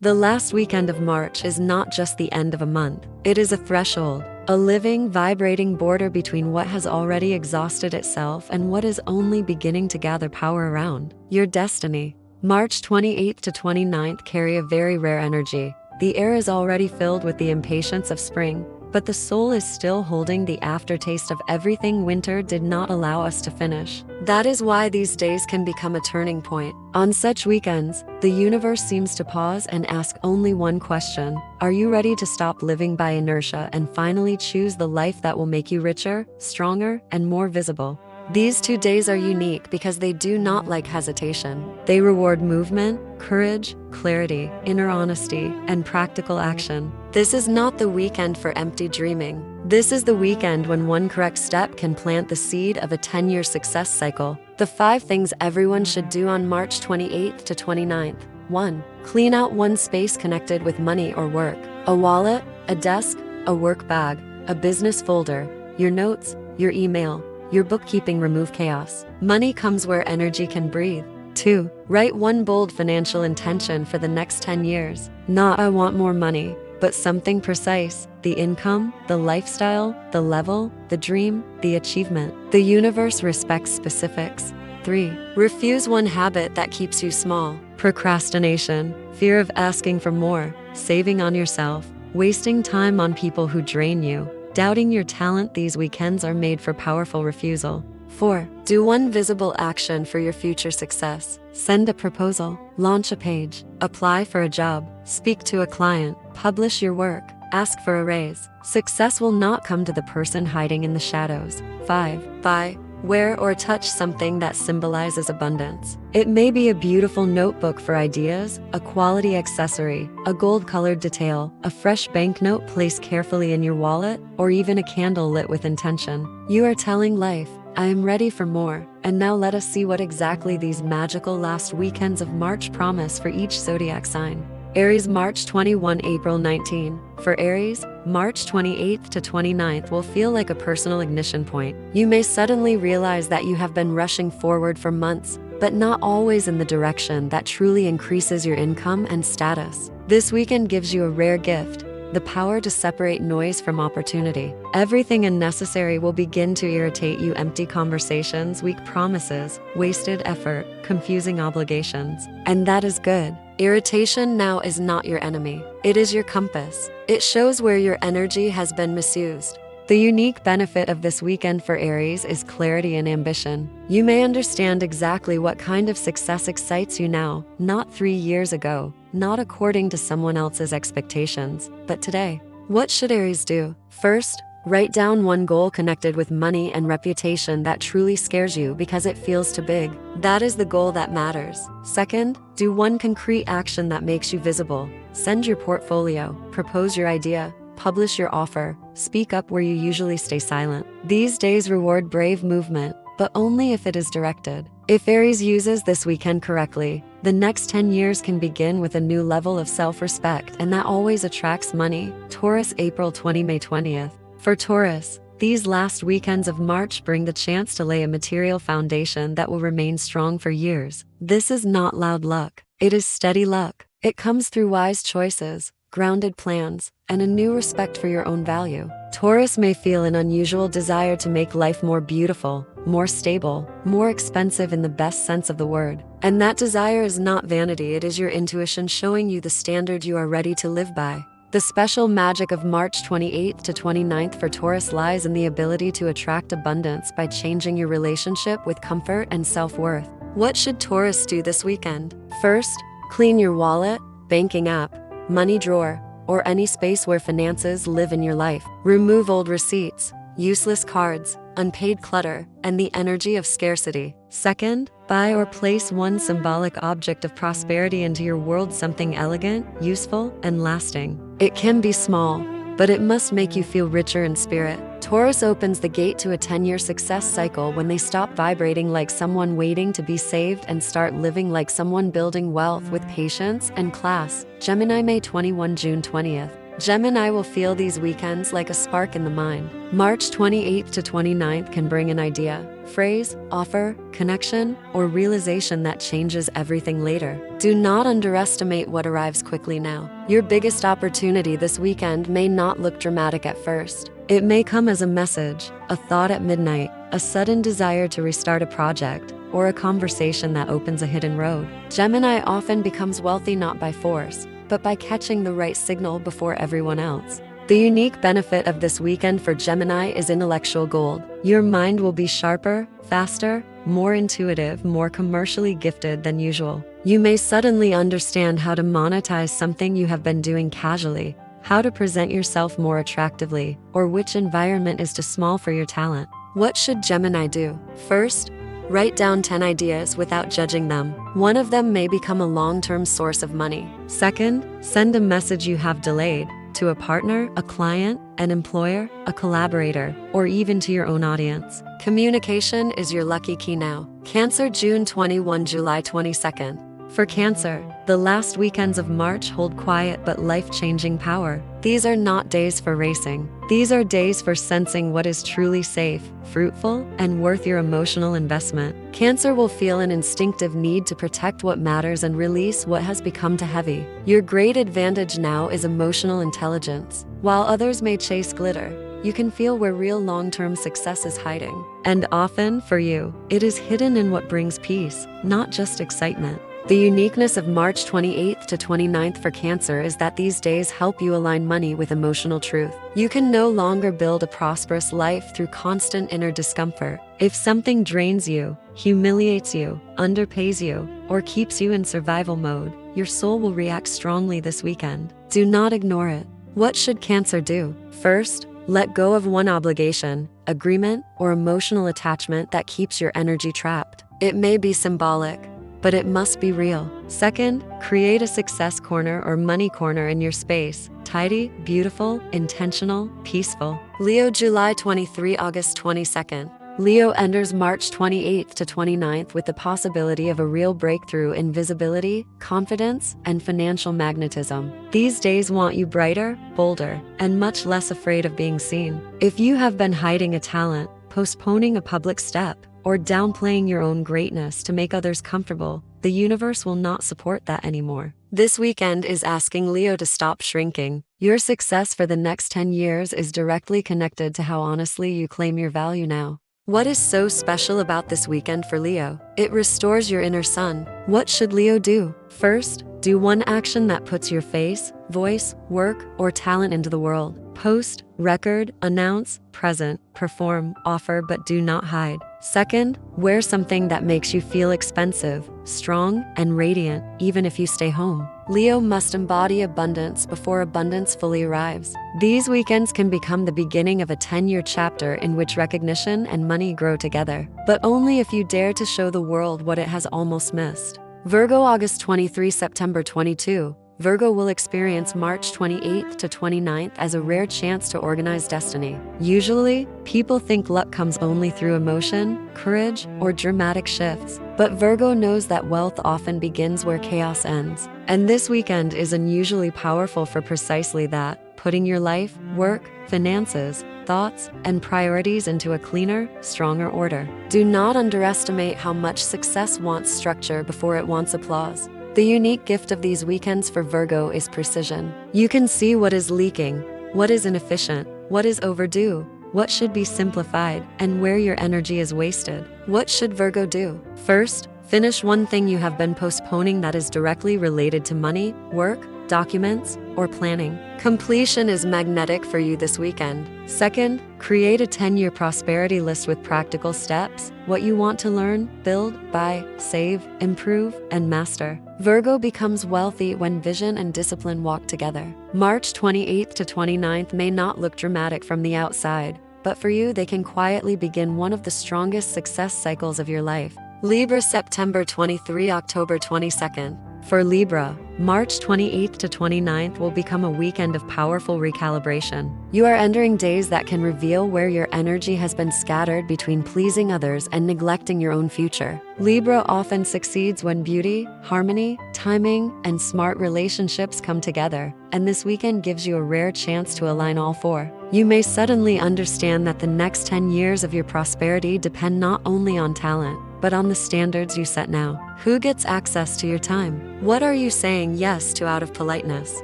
The last weekend of March is not just the end of a month. It is a threshold, a living, vibrating border between what has already exhausted itself and what is only beginning to gather power around your destiny. March 28th to 29th carry a very rare energy. The air is already filled with the impatience of spring, but the soul is still holding the aftertaste of everything winter did not allow us to finish. That is why these days can become a turning point. On such weekends, the universe seems to pause and ask only one question. Are you ready to stop living by inertia and finally choose the life that will make you richer, stronger, and more visible? These 2 days are unique because they do not like hesitation. They reward movement, courage, clarity, inner honesty, and practical action. This is not the weekend for empty dreaming. This is the weekend when one correct step can plant the seed of a 10-year success cycle. The 5 things everyone should do on March 28th to 29th. 1. Clean out one space connected with money or work. A wallet, a desk, a work bag, a business folder, your notes, your email, your bookkeeping. Remove chaos. Money comes where energy can breathe. 2. Write one bold financial intention for the next 10 years. Not "I want more money," but something precise. The income, the lifestyle, the level, the dream, the achievement. The universe respects specifics. 3. Refuse one habit that keeps you small. Procrastination, fear of asking for more, saving on yourself, wasting time on people who drain you, doubting your talent. These weekends are made for powerful refusal. 4. Do one visible action for your future success. Send a proposal, launch a page, apply for a job, speak to a client, publish your work, ask for a raise. Success will not come to the person hiding in the shadows. 5. Buy, wear, or touch something that symbolizes abundance. It may be a beautiful notebook for ideas, a quality accessory, a gold-colored detail, a fresh banknote placed carefully in your wallet, or even a candle lit with intention. You are telling life, I am ready for more. And now let us see what exactly these magical last weekends of March promise for each zodiac sign. Aries, March 21, April 19. For Aries, March 28th to 29th will feel like a personal ignition point. You may suddenly realize that you have been rushing forward for months, but not always in the direction that truly increases your income and status. This weekend gives you a rare gift, the power to separate noise from opportunity. Everything unnecessary will begin to irritate you: empty conversations, weak promises, wasted effort, confusing obligations. And that is good. Irritation now is not your enemy. It is your compass. It shows where your energy has been misused. The unique benefit of this weekend for Aries is clarity and ambition. You may understand exactly what kind of success excites you now, not 3 years ago, not according to someone else's expectations, but today. What should Aries do? First, write down one goal connected with money and reputation that truly scares you because it feels too big. That is the goal that matters. Second, do one concrete action that makes you visible. Send your portfolio, propose your idea, publish your offer, speak up where you usually stay silent. These days reward brave movement, but only if it is directed. If Aries uses this weekend correctly, the next 10 years can begin with a new level of self-respect, and that always attracts money. Taurus, April 20, May 20th. For Taurus, these last weekends of March bring the chance to lay a material foundation that will remain strong for years. This is not loud luck. It is steady luck. It comes through wise choices, grounded plans, and a new respect for your own value. Taurus may feel an unusual desire to make life more beautiful, more stable, more expensive in the best sense of the word. And that desire is not vanity, it is your intuition showing you the standard you are ready to live by. The special magic of March 28th to 29th for Taurus lies in the ability to attract abundance by changing your relationship with comfort and self-worth. What should Taurus do this weekend? First, clean your wallet, banking app, money drawer, or any space where finances live in your life. Remove old receipts, useless cards, unpaid clutter, and the energy of scarcity. Second, buy or place one symbolic object of prosperity into your world, something elegant, useful, and lasting. It can be small, but it must make you feel richer in spirit. Taurus opens the gate to a 10-year success cycle when they stop vibrating like someone waiting to be saved and start living like someone building wealth with patience and class. Gemini, May 21, June 20th. Gemini will feel these weekends like a spark in the mind. March 28th to 29th can bring an idea, phrase, offer, connection, or realization that changes everything later. Do not underestimate what arrives quickly now. Your biggest opportunity this weekend may not look dramatic at first. It may come as a message, a thought at midnight, a sudden desire to restart a project, or a conversation that opens a hidden road. Gemini often becomes wealthy not by force, but by catching the right signal before everyone else. The unique benefit of this weekend for Gemini is intellectual gold. Your mind will be sharper, faster, more intuitive, more commercially gifted than usual. You may suddenly understand how to monetize something you have been doing casually, how to present yourself more attractively, or which environment is too small for your talent. What should Gemini do? First, write down 10 ideas without judging them. One of them may become a long-term source of money. Second, send a message you have delayed to a partner, a client, an employer, a collaborator, or even to your own audience. Communication is your lucky key now. Cancer, June 21, July 22nd. For Cancer, the last weekends of March hold quiet but life-changing power. These are not days for racing. These are days for sensing what is truly safe, fruitful, and worth your emotional investment. Cancer will feel an instinctive need to protect what matters and release what has become too heavy. Your great advantage now is emotional intelligence. While others may chase glitter, you can feel where real long-term success is hiding. And often, for you, it is hidden in what brings peace, not just excitement. The uniqueness of March 28th to 29th for Cancer is that these days help you align money with emotional truth. You can no longer build a prosperous life through constant inner discomfort. If something drains you, humiliates you, underpays you, or keeps you in survival mode, your soul will react strongly this weekend. Do not ignore it. What should Cancer do? First, let go of one obligation, agreement, or emotional attachment that keeps your energy trapped. It may be symbolic, but it must be real. Second, create a success corner or money corner in your space. Tidy, beautiful, intentional, peaceful. Leo, July 23, August 22nd. Leo enters March 28th to 29th with the possibility of a real breakthrough in visibility, confidence, and financial magnetism. These days want you brighter, bolder, and much less afraid of being seen. If you have been hiding a talent, postponing a public step, or downplaying your own greatness to make others comfortable, the universe will not support that anymore. This weekend is asking Leo to stop shrinking. Your success for the next 10 years is directly connected to how honestly you claim your value now. What is so special about this weekend for Leo? It restores your inner sun. What should Leo do? First, do one action that puts your face, voice, work, or talent into the world. Post, record, announce, present, perform, offer, but do not hide. Second, wear something that makes you feel expensive, strong, and radiant, even if you stay home. Leo must embody abundance before abundance fully arrives. These weekends can become the beginning of a 10-year chapter in which recognition and money grow together, but only if you dare to show the world what it has almost missed. Virgo, August 23, September 22. Virgo will experience March 28th to 29th as a rare chance to organize destiny. Usually, people think luck comes only through emotion, courage, or dramatic shifts. But Virgo knows that wealth often begins where chaos ends. And this weekend is unusually powerful for precisely that, putting your life, work, finances, thoughts, and priorities into a cleaner, stronger order. Do not underestimate how much success wants structure before it wants applause. The unique gift of these weekends for Virgo is precision. You can see what is leaking, what is inefficient, what is overdue, what should be simplified, and where your energy is wasted. What should Virgo do? First, finish one thing you have been postponing that is directly related to money, work, documents, or planning. Completion is magnetic for you this weekend. Second, create a 10-year prosperity list with practical steps, what you want to learn, build, buy, save, improve, and master. Virgo becomes wealthy when vision and discipline walk together. March 28th to 29th may not look dramatic from the outside, but for you they can quietly begin one of the strongest success cycles of your life. Libra, September 23, October 22nd. For Libra, March 28th to 29th will become a weekend of powerful recalibration. You are entering days that can reveal where your energy has been scattered between pleasing others and neglecting your own future. Libra often succeeds when beauty, harmony, timing, and smart relationships come together, and this weekend gives you a rare chance to align all four. You may suddenly understand that the next 10 years of your prosperity depend not only on talent, but on the standards you set now. Who gets access to your time? What are you saying yes to out of politeness?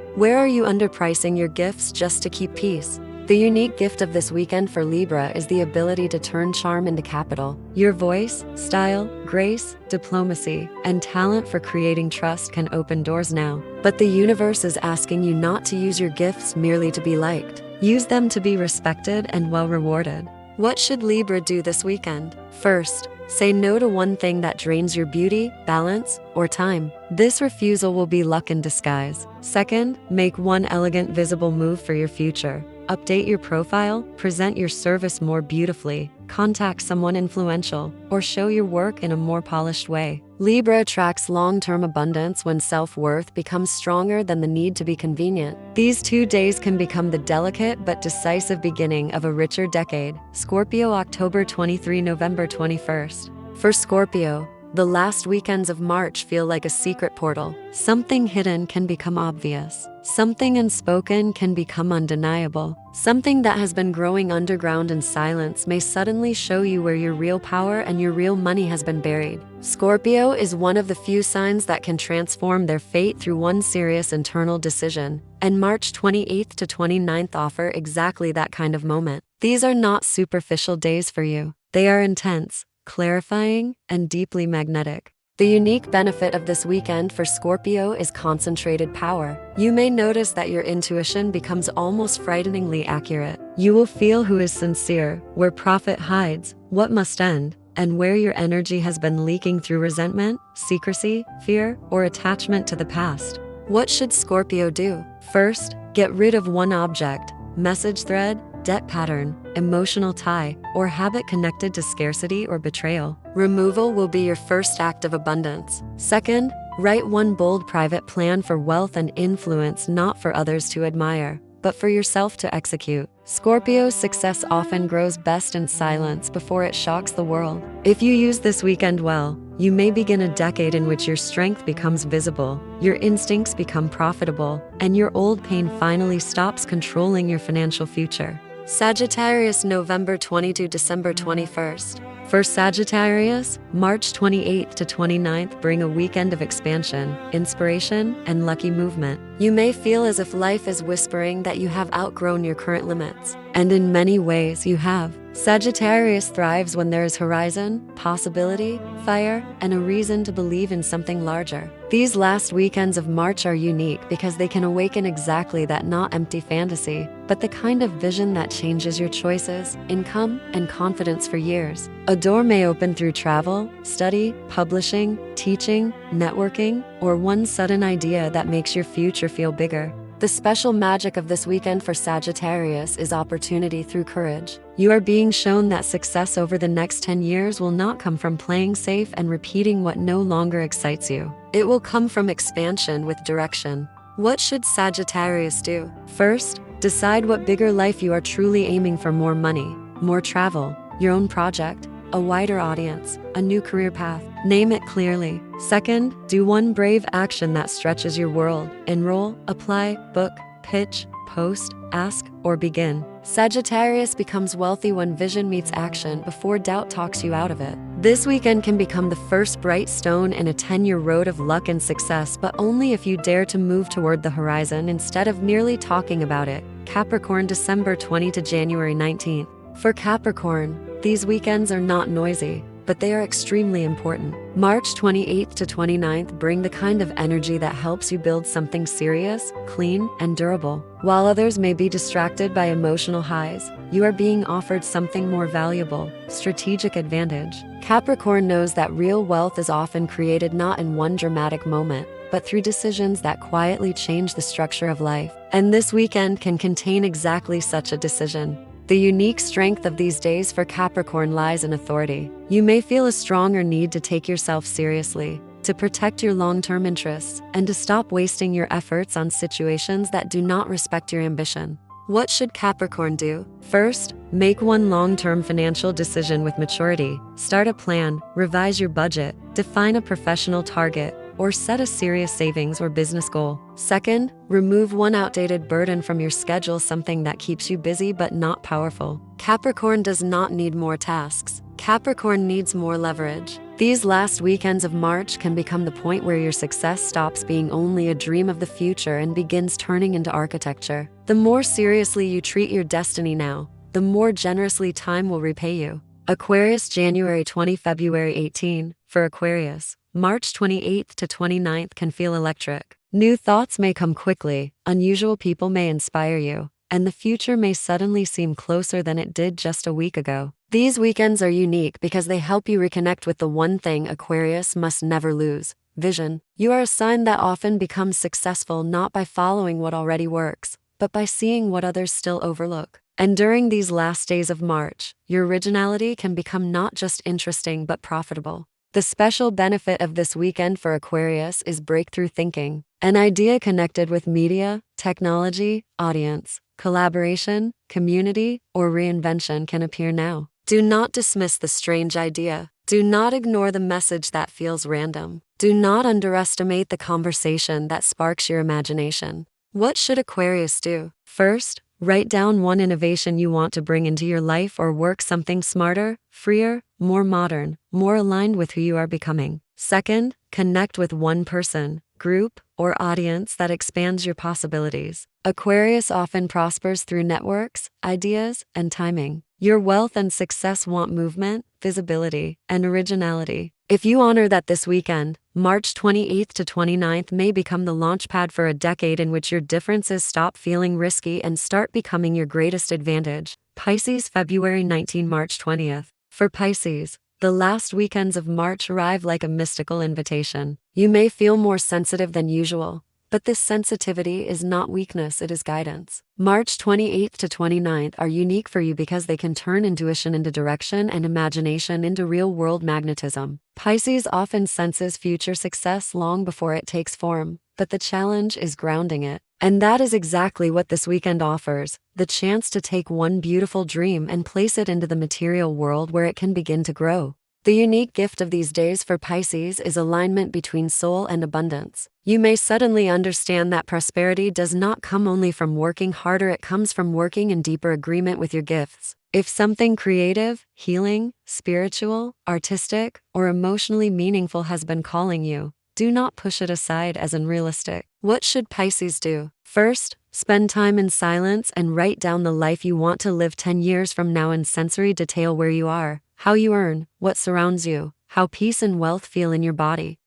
Where are you underpricing your gifts just to keep peace? The unique gift of this weekend for Libra is the ability to turn charm into capital. Your voice, style, grace, diplomacy, and talent for creating trust can open doors now. But the universe is asking you not to use your gifts merely to be liked. Use them to be respected and well rewarded. What should Libra do this weekend? First, say no to one thing that drains your beauty, balance, or time. This refusal will be luck in disguise. Second, make one elegant, visible move for your future. Update your profile, present your service more beautifully, contact someone influential, or show your work in a more polished way. Libra attracts long-term abundance when self-worth becomes stronger than the need to be convenient. These 2 days can become the delicate but decisive beginning of a richer decade. Scorpio, October 23, November 21st. For Scorpio, the last weekends of March feel like a secret portal. Something hidden can become obvious. Something unspoken can become undeniable. Something that has been growing underground in silence may suddenly show you where your real power and your real money has been buried. Scorpio is one of the few signs that can transform their fate through one serious internal decision, and March 28th to 29th offer exactly that kind of moment. These are not superficial days for you. They are intense, clarifying, and deeply magnetic. The unique benefit of this weekend for Scorpio is concentrated power. You may notice that your intuition becomes almost frighteningly accurate. You will feel who is sincere, where profit hides, what must end, and where your energy has been leaking through resentment, secrecy, fear, or attachment to the past. What should Scorpio do? First, get rid of one object, message thread, debt pattern, emotional tie, or habit connected to scarcity or betrayal. Removal will be your first act of abundance. Second, write one bold private plan for wealth and influence, not for others to admire, but for yourself to execute. Scorpio's success often grows best in silence before it shocks the world. If you use this weekend well, you may begin a decade in which your strength becomes visible, your instincts become profitable, and your old pain finally stops controlling your financial future. Sagittarius, November 22, December 21st. For Sagittarius, March 28th to 29th bring a weekend of expansion, inspiration, and lucky movement. You may feel as if life is whispering that you have outgrown your current limits. And in many ways, you have. Sagittarius thrives when there is horizon, possibility, fire, and a reason to believe in something larger. These last weekends of March are unique because they can awaken exactly that, not empty fantasy, but the kind of vision that changes your choices, income, and confidence for years. A door may open through travel, study, publishing, teaching, networking, or one sudden idea that makes your future feel bigger. The special magic of this weekend for Sagittarius is opportunity through courage. You are being shown that success over the next 10 years will not come from playing safe and repeating what no longer excites you. It will come from expansion with direction. What should Sagittarius do? First, decide what bigger life you are truly aiming for: more money, more travel, your own project, a wider audience, a new career path. Name it clearly. Second, do one brave action that stretches your world. Enroll, apply, book, pitch, post, ask, or begin. Sagittarius becomes wealthy when vision meets action before doubt talks you out of it. This weekend can become the first bright stone in a 10-year road of luck and success, but only if you dare to move toward the horizon instead of merely talking about it. Capricorn, December 20 to January 19th. For Capricorn, these weekends are not noisy, but they are extremely important. March 28th to 29th bring the kind of energy that helps you build something serious, clean, and durable. While others may be distracted by emotional highs, you are being offered something more valuable: strategic advantage. Capricorn knows that real wealth is often created not in one dramatic moment, but through decisions that quietly change the structure of life. And this weekend can contain exactly such a decision. The unique strength of these days for Capricorn lies in authority. You may feel a stronger need to take yourself seriously, to protect your long-term interests, and to stop wasting your efforts on situations that do not respect your ambition. What should Capricorn do? First, make one long-term financial decision with maturity. Start a plan, revise your budget, define a professional target, or set a serious savings or business goal. Second, remove one outdated burden from your schedule, something that keeps you busy but not powerful. Capricorn does not need more tasks. Capricorn needs more leverage. These last weekends of March can become the point where your success stops being only a dream of the future and begins turning into architecture. The more seriously you treat your destiny now, the more generously time will repay you. Aquarius, January 20, February 18. For Aquarius, March 28th to 29th can feel electric. New thoughts may come quickly, unusual people may inspire you, and the future may suddenly seem closer than it did just a week ago. These weekends are unique because they help you reconnect with the one thing Aquarius must never lose: vision. You are a sign that often becomes successful not by following what already works, but by seeing what others still overlook. And during these last days of March, your originality can become not just interesting but profitable. The special benefit of this weekend for Aquarius is breakthrough thinking. An idea connected with media, technology, audience, collaboration, community, or reinvention can appear now. Do not dismiss the strange idea. Do not ignore the message that feels random. Do not underestimate the conversation that sparks your imagination. What should Aquarius do? First, write down one innovation you want to bring into your life or work, something smarter, freer, more modern, more aligned with who you are becoming. Second, connect with one person, group, or audience that expands your possibilities. Aquarius often prospers through networks, ideas, and timing. Your wealth and success want movement, visibility, and originality. If you honor that this weekend, March 28th to 29th may become the launchpad for a decade in which your differences stop feeling risky and start becoming your greatest advantage. Pisces, February 19, March 20th. For Pisces, the last weekends of March arrive like a mystical invitation. You may feel more sensitive than usual, but this sensitivity is not weakness, it is guidance. March 28th to 29th are unique for you because they can turn intuition into direction and imagination into real-world magnetism. Pisces often senses future success long before it takes form, but the challenge is grounding it. And that is exactly what this weekend offers: the chance to take one beautiful dream and place it into the material world where it can begin to grow. The unique gift of these days for Pisces is alignment between soul and abundance. You may suddenly understand that prosperity does not come only from working harder, it comes from working in deeper agreement with your gifts. If something creative, healing, spiritual, artistic, or emotionally meaningful has been calling you, do not push it aside as unrealistic. What should Pisces do? First, spend time in silence and write down the life you want to live 10 years from now in sensory detail: where you are, how you earn, what surrounds you, how peace and wealth feel in your body.